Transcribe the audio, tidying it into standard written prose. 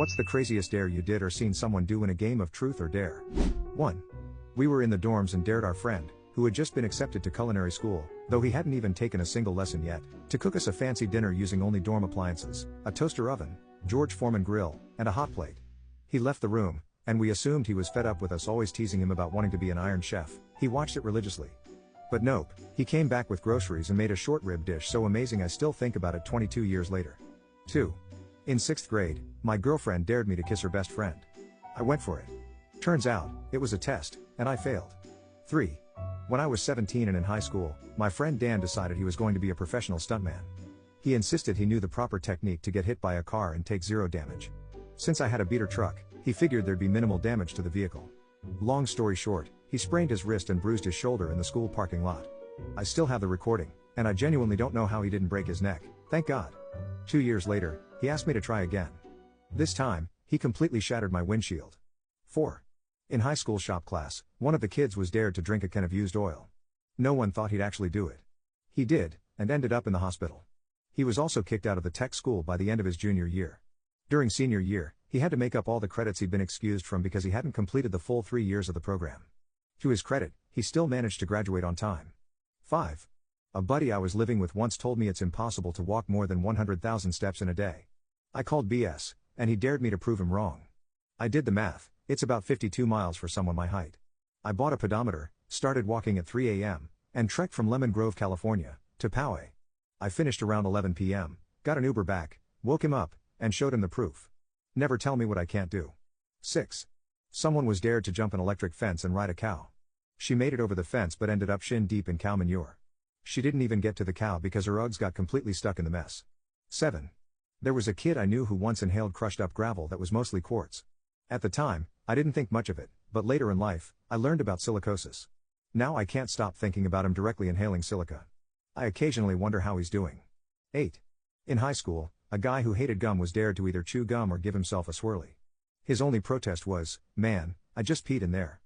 What's the craziest dare you did or seen someone do in a game of truth or dare? 1. We were in the dorms and dared our friend, who had just been accepted to culinary school, though he hadn't even taken a single lesson yet, to cook us a fancy dinner using only dorm appliances, a toaster oven, George Foreman grill, and a hot plate. He left the room, and we assumed he was fed up with us always teasing him about wanting to be an Iron Chef. He watched it religiously. But nope, he came back with groceries and made a short rib dish so amazing I still think about it 22 years later. 2. In 6th grade, my girlfriend dared me to kiss her best friend. I went for it. Turns out, it was a test, and I failed. 3. When I was 17 and in high school, my friend Dan decided he was going to be a professional stuntman. He insisted he knew the proper technique to get hit by a car and take zero damage. Since I had a beater truck, he figured there'd be minimal damage to the vehicle. Long story short, he sprained his wrist and bruised his shoulder in the school parking lot. I still have the recording, and I genuinely don't know how he didn't break his neck, thank God. 2 years later, he asked me to try again. This time, he completely shattered my windshield. 4. In high school shop class, one of the kids was dared to drink a can of used oil. No one thought he'd actually do it. He did, and ended up in the hospital. He was also kicked out of the tech school by the end of his junior year. During senior year, he had to make up all the credits he'd been excused from because he hadn't completed the full 3 years of the program. To his credit, he still managed to graduate on time. 5. A buddy I was living with once told me it's impossible to walk more than 100,000 steps in a day. I called BS, and he dared me to prove him wrong. I did the math, it's about 52 miles for someone my height. I bought a pedometer, started walking at 3 a.m., and trekked from Lemon Grove, California, to Poway. I finished around 11 p.m., got an Uber back, woke him up, and showed him the proof. Never tell me what I can't do. 6. Someone was dared to jump an electric fence and ride a cow. She made it over the fence but ended up shin deep in cow manure. She didn't even get to the cow because her Uggs got completely stuck in the mess. 7. There was a kid I knew who once inhaled crushed up gravel that was mostly quartz. At the time, I didn't think much of it, but later in life, I learned about silicosis. Now I can't stop thinking about him directly inhaling silica. I occasionally wonder how he's doing. 8. In high school, a guy who hated gum was dared to either chew gum or give himself a swirly. His only protest was, "Man, I just peed in there."